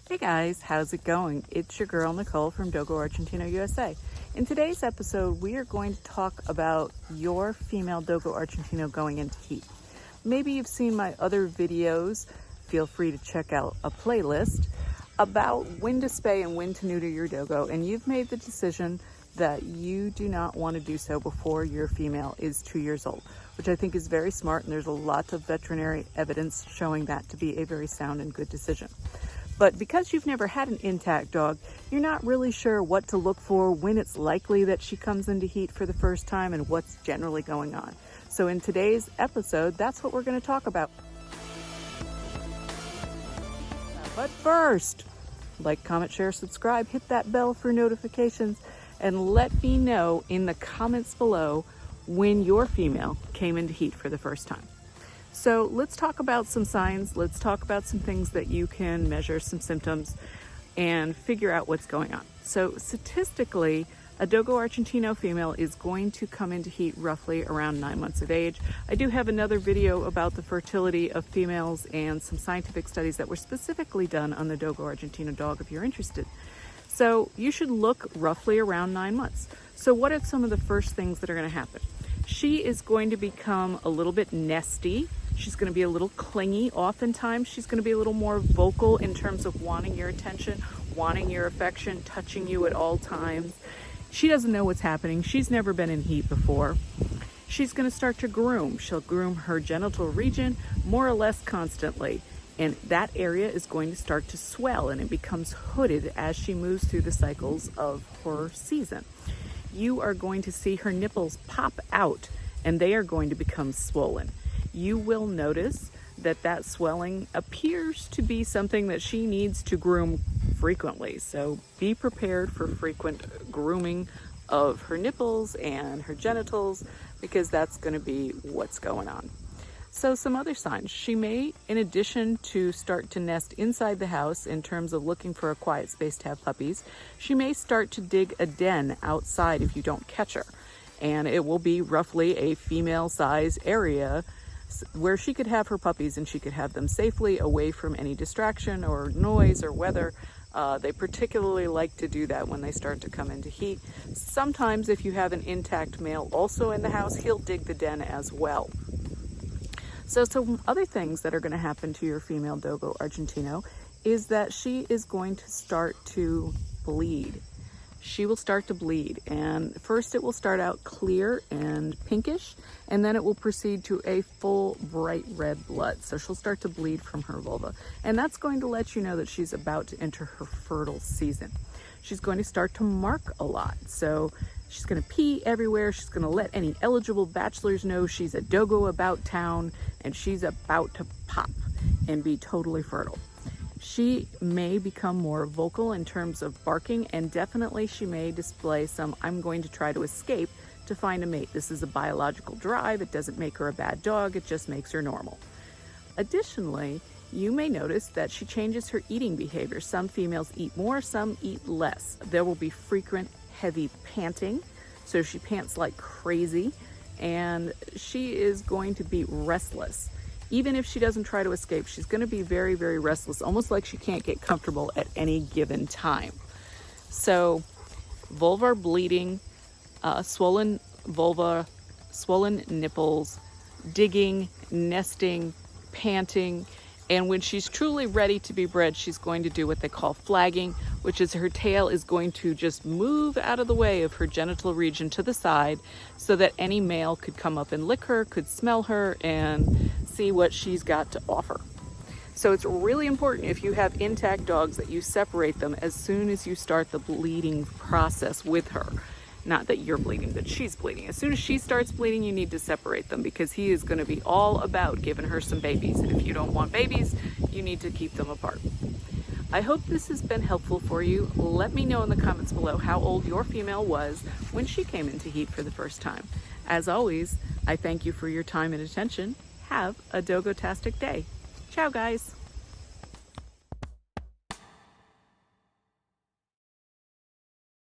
Hey guys, how's it going? It's your girl Nicole from Dogo Argentino, USA. In today's episode, we are going to talk about your female Dogo Argentino going into heat. Maybe you've seen my other videos. Feel free to check out a playlist about when to spay and when to neuter your Dogo, and you've made the decision that you do not want to do so before your female is 2 years old, which I think is very smart, and there's a lot of veterinary evidence showing that to be a very sound and good decision. But because you've never had an in-tact dog, you're not really sure what to look for, when it's likely that she comes into heat for the first time, and what's generally going on. So in today's episode, that's what we're going to talk about. But first, like, comment, share, subscribe, hit that bell for notifications, and let me know in the comments below when your female came into heat for the first time. So let's talk about some signs. Let's talk about some things that you can measure, some symptoms, and figure out what's going on. So statistically, a Dogo Argentino female is going to come into heat roughly around 9 months of age. I do have another video about the fertility of females and some scientific studies that were specifically done on the Dogo Argentino dog if you're interested. So you should look roughly around 9 months. So what are some of the first things that are going to happen? She is going to become a little bit nesty. She's going to be a little clingy. Oftentimes, she's going to be a little more vocal in terms of wanting your attention, wanting your affection, touching you at all times. She doesn't know what's happening. She's never been in heat before. She's going to start to groom. She'll groom her genital region more or less constantly. And that area is going to start to swell, and it becomes hooded as she moves through the cycles of her season. You are going to see her nipples pop out, and they are going to become swollen. You will notice that that swelling appears to be something that she needs to groom frequently. So be prepared for frequent grooming of her nipples and her genitals, because that's going to be what's going on. So some other signs. She may, in addition to start to nest inside the house in terms of looking for a quiet space to have puppies, she may start to dig a den outside if you don't catch her. And it will be roughly a female size area where she could have her puppies and she could have them safely away from any distraction or noise or weather. They particularly like to do that when they start to come into heat. Sometimes if you have an intact male also in the house, he'll dig the den as well. So some other things that are going to happen to your female Dogo Argentino is that she is going to start to bleed. She will start to bleed, and first it will start out clear and pinkish, and then it will proceed to a full bright red blood. So she'll start to bleed from her vulva, and that's going to let you know that she's about to enter her fertile season. She's going to start to mark a lot. So she's going to pee everywhere. She's going to let any eligible bachelors know she's a Dogo about town, and she's about to pop and be totally fertile. She may become more vocal in terms of barking, and definitely she may display some "I'm going to try to escape to find a mate." This is a biological drive. It doesn't make her a bad dog. It just makes her normal. Additionally, you may notice that she changes her eating behavior. Some females eat more, some eat less. There will be frequent heavy panting, so she pants like crazy, and she is going to be restless. Even if she doesn't try to escape, she's going to be very, very restless, almost like she can't get comfortable at any given time. So vulvar bleeding, swollen vulva, swollen nipples, digging, nesting, panting. And when she's truly ready to be bred, she's going to do what they call flagging, which is her tail is going to just move out of the way of her genital region to the side so that any male could come up and lick her, could smell her, and see what she's got to offer. So it's really important, if you have intact dogs, that you separate them as soon as you start the bleeding process with her. Not that you're bleeding, but she's bleeding. As soon as she starts bleeding, you need to separate them, because he is going to be all about giving her some babies. And if you don't want babies, you need to keep them apart. I hope this has been helpful for you. Let me know in the comments below how old your female was when she came into heat for the first time. As always, I thank you for your time and attention. Have a Dogo-tastic day. Ciao, guys.